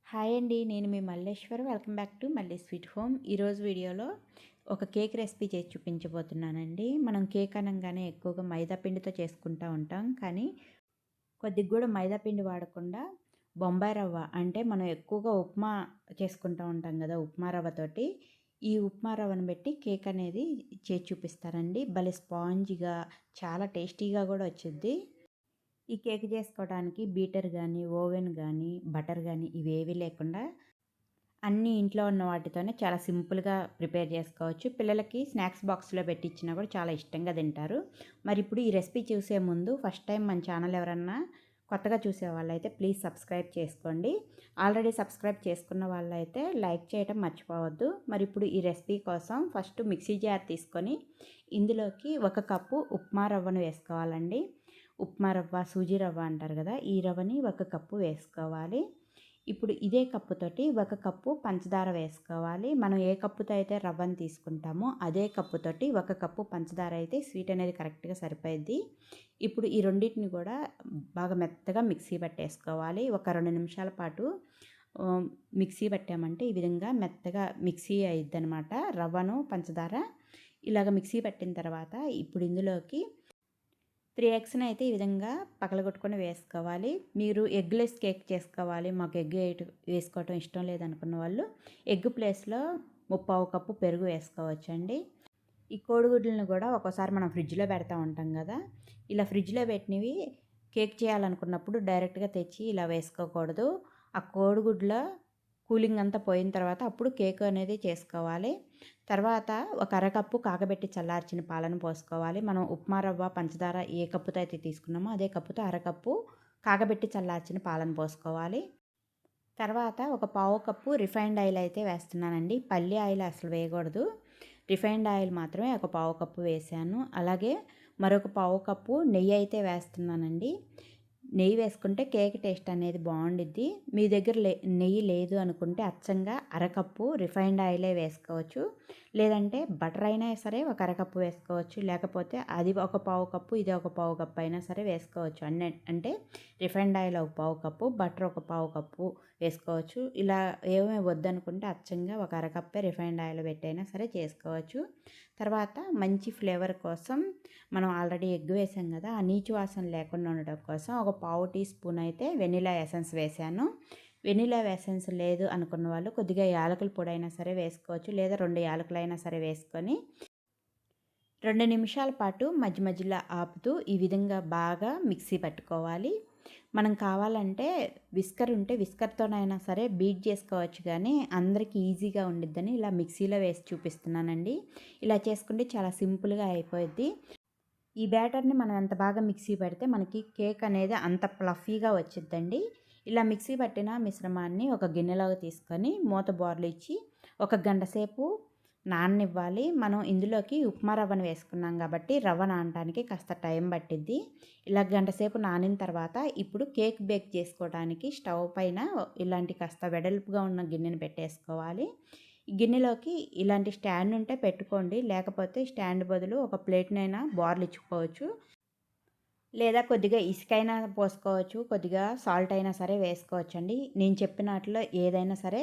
Hi అండి, నేను మీ Malleshwar. Welcome back to మల్లె స్వీట్ హోమ్. ఈరోజు వీడియోలో ఒక కేక్ రెసిపీ చేసి చూపించబోతున్నానండి. మనం కేక్ అనగానే ఎక్కువగా మైదా పిండితో చేసుకుంటూ ఉంటాం, కానీ కొద్దిగా కూడా మైదా పిండి వాడకుండా బొంబాయి రవ్వ అంటే మనం ఎక్కువగా ఉప్మా చేసుకుంటూ ఉంటాం కదా, ఉప్మా రవ్వతోటి ఈ ఉప్మా రవ్వను పెట్టి కేక్ అనేది చేసి చూపిస్తారండి. భలే స్పాంజిగా చాలా టేస్టీగా కూడా వచ్చింది. ఈ కేక్ చేసుకోవడానికి బీటర్ గానీ, ఓవెన్ గానీ, బటర్ గానీ ఇవేవీ లేకుండా అన్నీ ఇంట్లో ఉన్న వాటితోనే చాలా సింపుల్‌గా ప్రిపేర్ చేసుకోవచ్చు. పిల్లలకి స్నాక్స్ బాక్స్‌లో పెట్టిచ్చినా కూడా చాలా ఇష్టంగా తింటారు. మరి ఇప్పుడు ఈ రెసిపీ చూసే ముందు ఫస్ట్ టైం మన ఛానల్ ఎవరన్నా కొత్తగా చూసేవాళ్ళైతే ప్లీజ్ సబ్స్క్రైబ్ చేసుకోండి. ఆల్రెడీ సబ్స్క్రైబ్ చేసుకున్న వాళ్ళైతే లైక్ చేయడం మర్చిపోవద్దు. మరి ఇప్పుడు ఈ రెసిపీ కోసం ఫస్ట్ మిక్సీ జార్ తీసుకొని ఇందులోకి 1 కప్పు ఉప్మా రవ్వను వేసుకోవాలండి. ఉప్మా రవ్వ, సూజీ రవ్వ అంటారు కదా, ఈ రవ్వని 1 కప్పు వేసుకోవాలి. ఇప్పుడు ఇదే కప్పుతోటి 1 కప్పు పంచదార వేసుకోవాలి. మనం ఏ కప్పుతో అయితే రవ్వని తీసుకుంటామో అదే కప్పుతోటి 1 కప్పు పంచదార అయితే స్వీట్ అనేది కరెక్ట్‌గా సరిపోయిద్ది. ఇప్పుడు ఈ రెండిటిని కూడా బాగా మెత్తగా మిక్సీ పట్టేసుకోవాలి. ఒక 2 నిమిషాల పాటు మిక్సీ పట్టామంటే ఈ విధంగా మెత్తగా మిక్సీ అయిద్దనమాట. రవ్వను, పంచదార ఇలాగ మిక్సీ పట్టిన తర్వాత ఇప్పుడు ఇందులోకి 3 ఎగ్స్‌ని అయితే ఈ విధంగా పగలగొట్టుకొని వేసుకోవాలి. మీరు ఎగ్‌లెస్ కేక్ చేసుకోవాలి, మాకు ఎగ్ వేసుకోవటం ఇష్టం లేదనుకున్న వాళ్ళు ఎగ్ ప్లేస్‌లో ముప్పావు కప్పు పెరుగు వేసుకోవచ్చండి. ఈ కోడిగుడ్లను కూడా ఒక్కోసారి మనం ఫ్రిడ్జ్‌లో పెడతా ఉంటాం కదా, ఇలా ఫ్రిడ్జ్‌లో పెట్టినవి కేక్ చేయాలనుకున్నప్పుడు డైరెక్ట్‌గా తెచ్చి ఇలా వేసుకోకూడదు. ఆ కోడిగుడ్ల కూలింగ్ అంతా పోయిన తర్వాత అప్పుడు కేక్ అనేది చేసుకోవాలి. తర్వాత ఒక అరకప్పు కాగబెట్టి చల్లార్చిన పాలను పోసుకోవాలి. మనం ఉప్మా రవ్వ, పంచదార ఏ కప్పుతో అయితే తీసుకున్నామో అదే కప్పుతో అరకప్పు కాగబెట్టి చల్లార్చిన పాలను పోసుకోవాలి. తర్వాత ఒక పావు కప్పు రిఫైన్డ్ ఆయిల్ అయితే వేస్తున్నానండి. పల్లి ఆయిల్ అసలు వేయకూడదు. రిఫైన్డ్ ఆయిల్ మాత్రమే ఒక పావు కప్పు వేసాను. అలాగే మరొక పావు కప్పు నెయ్యి అయితే వేస్తున్నానండి. నెయ్యి వేసుకుంటే కేక్ టేస్ట్ అనేది బాగుండిద్ది. మీ దగ్గర నెయ్యి లేదు అనుకుంటే అచ్చంగా అరకప్పు రిఫైన్డ్ ఆయిలే వేసుకోవచ్చు. లేదంటే బటర్ అయినా సరే ఒక అరకప్పు వేసుకోవచ్చు. లేకపోతే అది ఒక పావు కప్పు, ఇది ఒక పావు కప్పు అయినా సరే వేసుకోవచ్చు. అంటే రిఫైన్డ్ ఆయిల్ ఒక పావు కప్పు, బటర్ ఒక పావు కప్పు వేసుకోవచ్చు. ఇలా ఏమీ వద్దనుకుంటే అచ్చంగా ఒక అరకప్పే రిఫైన్డ్ ఆయిల్ పెట్టైనా సరే చేసుకోవచ్చు. తర్వాత మంచి ఫ్లేవర్ కోసం మనం ఆల్రెడీ ఎగ్ వేసాం కదా, ఆ నీచు వాసన లేకుండా ఉండడం కోసం ఒక పావు టీ స్పూన్ అయితే వెనిలా ఎసెన్స్ వేసాను. వెనిలా ఎసెన్స్ లేదు అనుకున్న వాళ్ళు కొద్దిగా యాలకుల పొడి అయినా సరే వేసుకోవచ్చు, లేదా 2 యాలకులైనా సరే వేసుకొని 2 నిమిషాల పాటు మధ్య మధ్యలో ఆపుతూ ఈ విధంగా బాగా మిక్సీ పట్టుకోవాలి. మనం కావాలంటే విస్కర్ ఉంటే విస్కర్తోనైనా సరే బీట్ చేసుకోవచ్చు, కానీ అందరికీ ఈజీగా ఉండిద్దని ఇలా మిక్సీలో వేసి చూపిస్తున్నానండి. ఇలా చేసుకుంటే చాలా సింపుల్గా అయిపోద్ది. ఈ బ్యాటర్ని మనం ఎంత బాగా మిక్సీ పడితే మనకి కేక్ అనేది అంత ఫ్లఫీగా వచ్చిద్దండి. ఇలా మిక్సీ పట్టిన మిశ్రమాన్ని ఒక గిన్నెలోకి తీసుకొని మూత బోర్లు ఇచ్చి 1 గంట సేపు నాననివ్వాలి. మనం ఇందులోకి ఉప్మా రవ్వను వేసుకున్నాం కాబట్టి రవ్వ నానడానికి కాస్త టైం పట్టిద్ది. ఇలా గంట సేపు నానిన తర్వాత ఇప్పుడు కేక్ బేక్ చేసుకోవడానికి స్టవ్ పైన ఇలాంటి కాస్త వెడల్పుగా ఉన్న గిన్నెని పెట్టేసుకోవాలి. ఈ గిన్నెలోకి ఇలాంటి స్టాండ్ ఉంటే పెట్టుకోండి, లేకపోతే స్టాండ్ బదులు ఒక ప్లేట్నైనా బోర్లిచ్చుకోవచ్చు, లేదా కొద్దిగా ఇసుకైనా పోసుకోవచ్చు, కొద్దిగా సాల్ట్ అయినా సరే వేసుకోవచ్చండి. నేను చెప్పిన వాటిలో ఏదైనా సరే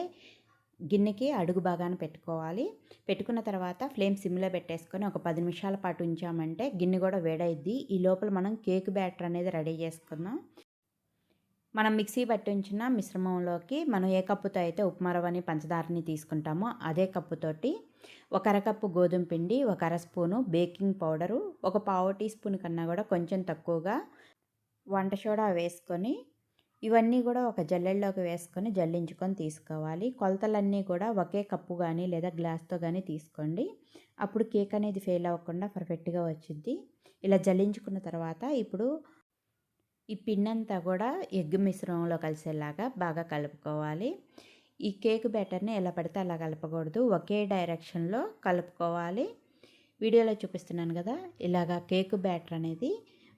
గిన్నెకి అడుగు భాగాన పెట్టుకోవాలి. పెట్టుకున్న తర్వాత ఫ్లేమ్ సిమ్లో పెట్టేసుకొని ఒక 10 నిమిషాల పాటు ఉంచామంటే గిన్నె కూడా వేడైద్ది. ఈ లోపల మనం కేక్ బ్యాటర్ అనేది రెడీ చేసుకుందాం. మనం మిక్సీ పట్టి ఉంచిన మిశ్రమంలోకి మనం ఏ కప్పుతో అయితే ఉప్మా రవ్వని, పంచదారని తీసుకుంటామో అదే కప్పుతోటి ఒక అరకప్పు గోధుమ పిండి, ఒక అర స్పూను బేకింగ్ పౌడరు, ఒక పావు టీ స్పూన్ కన్నా కూడా కొంచెం తక్కువగా వంట సోడా వేసుకొని ఇవన్నీ కూడా ఒక జల్లెడలోకి వేసుకొని జల్లించుకొని తీసుకోవాలి. కొలతలన్నీ కూడా ఒకే కప్పు కానీ లేదా గ్లాస్తో కానీ తీసుకోండి. అప్పుడు కేక్ అనేది ఫెయిల్ అవ్వకుండా పర్ఫెక్ట్గా వచ్చిద్ది. ఇలా జల్లించుకున్న తర్వాత ఇప్పుడు ఈ పిండంతా కూడా ఎగ్ మిశ్రమంలో కలిసేలాగా బాగా కలుపుకోవాలి. ఈ కేక్ బ్యాటర్ని ఎలా పడితే అలా కలపకూడదు, ఒకే డైరెక్షన్లో కలుపుకోవాలి. వీడియోలో చూపిస్తున్నాను కదా, ఇలాగా కేక్ బ్యాటర్ అనేది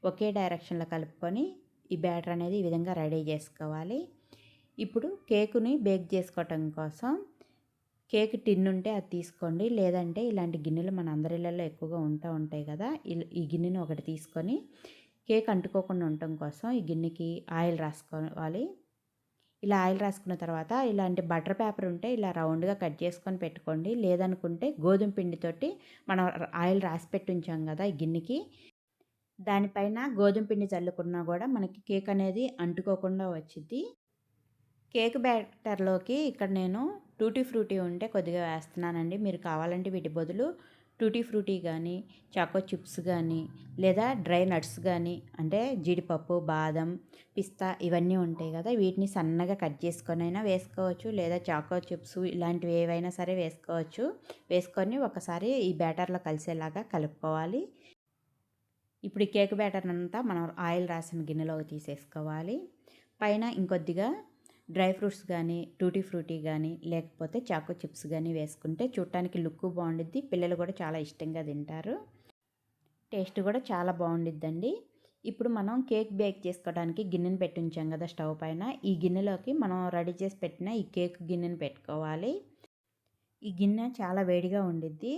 ఒకే డైరెక్షన్లో కలుపుకొని ఈ బ్యాటర్ అనేది ఈ విధంగా రెడీ చేసుకోవాలి. ఇప్పుడు కేకుని బేక్ చేసుకోవటం కోసం కేక్ టిన్ ఉంటే అది తీసుకోండి, లేదంటే ఇలాంటి గిన్నెలు మన అందరి ఇళ్ళల్లో ఎక్కువగా ఉంటాయి కదా, ఈ గిన్నెని ఒకటి తీసుకొని కేక్ అంటుకోకుండా ఉండటం కోసం ఈ గిన్నెకి ఆయిల్ రాసుకోవాలి. ఇలా ఆయిల్ రాసుకున్న తర్వాత ఇలాంటి బటర్ పేపర్ ఉంటే ఇలా రౌండ్గా కట్ చేసుకొని పెట్టుకోండి. లేదనుకుంటే గోధుమ పిండితోటి మనం ఆయిల్ రాసి పెట్టి ఉంచాం కదా ఈ గిన్నెకి, దానిపైన గోధుమ పిండి చల్లుకున్నా కూడా మనకి కేక్ అనేది అంటుకోకుండా వచ్చింది. కేక్ బ్యాటర్లోకి ఇక్కడ నేను టూటీ ఫ్రూటీ ఉంటే కొద్దిగా వేస్తున్నానండి. మీరు కావాలంటే వీటి బదులు టూటీ ఫ్రూటీ కానీ, చాకో చిప్స్ కానీ, లేదా డ్రై నట్స్ కానీ, అంటే జీడిపప్పు, బాదం, పిస్తా ఇవన్నీ ఉంటాయి కదా, వీటిని సన్నగా కట్ చేసుకొని అయినా వేసుకోవచ్చు. లేదా చాకో చిప్స్ ఇలాంటివి ఏవైనా సరే వేసుకోవచ్చు. వేసుకొని ఒకసారి ఈ బ్యాటర్లో కలిసేలాగా కలుపుకోవాలి. ఇప్పుడు ఈ కేక్ బ్యాటర్ అంతా మనం ఆయిల్ రాసిన గిన్నెలోకి తీసేసుకోవాలి. పైన ఇంకొద్దిగా డ్రై ఫ్రూట్స్ కానీ, టూటీ ఫ్రూటీ కానీ, లేకపోతే చాకో చిప్స్ కానీ వేసుకుంటే చూడటానికి లుక్ బాగుండిద్ది. పిల్లలు కూడా చాలా ఇష్టంగా తింటారు. టేస్ట్ కూడా చాలా బాగుండిద్దండి. ఇప్పుడు మనం కేక్ బేక్ చేసుకోవడానికి గిన్నెను పెట్టి ఉంచాం కదా స్టవ్ పైన, ఈ గిన్నెలోకి మనం రెడీ చేసి పెట్టిన ఈ కేక్ గిన్నెను పెట్టుకోవాలి. ఈ గిన్నె చాలా వేడిగా ఉండిద్ది.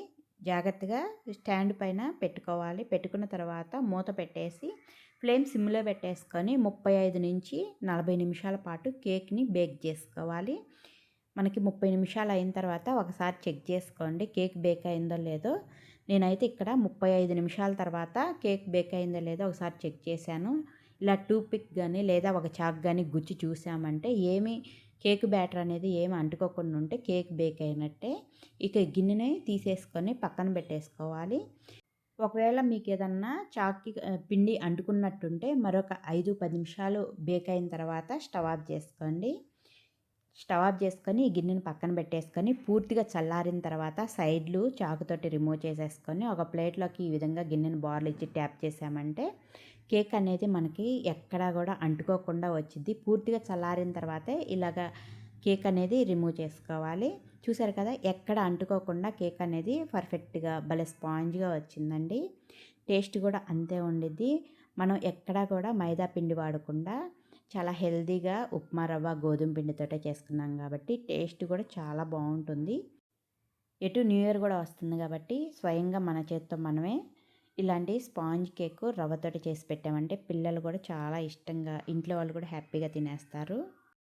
జాగ్రత్తగా స్టాండ్ పైన పెట్టుకోవాలి. పెట్టుకున్న తర్వాత మూత పెట్టేసి ఫ్లేమ్ సిమ్లో పెట్టేసుకొని 35 నుంచి 40 నిమిషాల పాటు కేక్ని బేక్ చేసుకోవాలి. మనకి 30 నిమిషాలు అయిన తర్వాత ఒకసారి చెక్ చేసుకోండి కేక్ బేక్ అయిందో లేదో. నేనైతే ఇక్కడ 35 నిమిషాల తర్వాత కేక్ బేక్ అయిందో లేదో ఒకసారి చెక్ చేశాను. ఇలా టూత్ పిక్ కానీ లేదా ఒక చాక్ కానీ గుచ్చి చూసామంటే కేక్ బ్యాటర్ అనేది ఏమి అంటుకోకుండా ఉంటే కేక్ బేక్ అయినట్టే. ఇక గిన్నెని తీసేసుకొని పక్కన పెట్టేసుకోవాలి. ఒకవేళ మీకు ఏదన్నా చాక్కి పిండి అంటుకున్నట్టుంటే మరొక 5-10 నిమిషాలు బేక్ అయిన తర్వాత స్టవ్ ఆఫ్ చేసుకోండి. స్టవ్ ఆఫ్ చేసుకొని ఈ గిన్నెని పక్కన పెట్టేసుకొని పూర్తిగా చల్లారిన తర్వాత సైడ్లు చాకుతోటి రిమూవ్ చేసేసుకొని ఒక ప్లేట్లోకి ఈ విధంగా గిన్నెని బార్లు ఇచ్చి ట్యాప్ చేసామంటే కేక్ అనేది మనకి ఎక్కడా కూడా అంటుకోకుండా వచ్చింది. పూర్తిగా చల్లారిన తర్వాతే ఇలాగ కేక్ అనేది రిమూవ్ చేసుకోవాలి. చూసారు కదా, ఎక్కడ అంటుకోకుండా కేక్ అనేది పర్ఫెక్ట్గా భలే స్పాంజ్గా వచ్చిందండి. టేస్ట్ కూడా అంతే ఉండిద్ది. మనం ఎక్కడా కూడా మైదా పిండి వాడకుండా చాలా హెల్తీగా ఉప్మా రవ్వ గోధుమ పిండితోటే చేసుకున్నాం కాబట్టి టేస్ట్ కూడా చాలా బాగుంటుంది. ఎటు న్యూ ఇయర్ కూడా వస్తుంది కాబట్టి స్వయంగా మన చేత్తో మనమే ఇలాంటి స్పాంజ్ కేక్ రవ్వతోటి చేసి పెట్టామంటే పిల్లలు కూడా చాలా ఇష్టంగా, ఇంట్లో వాళ్ళు కూడా హ్యాపీగా తినేస్తారు.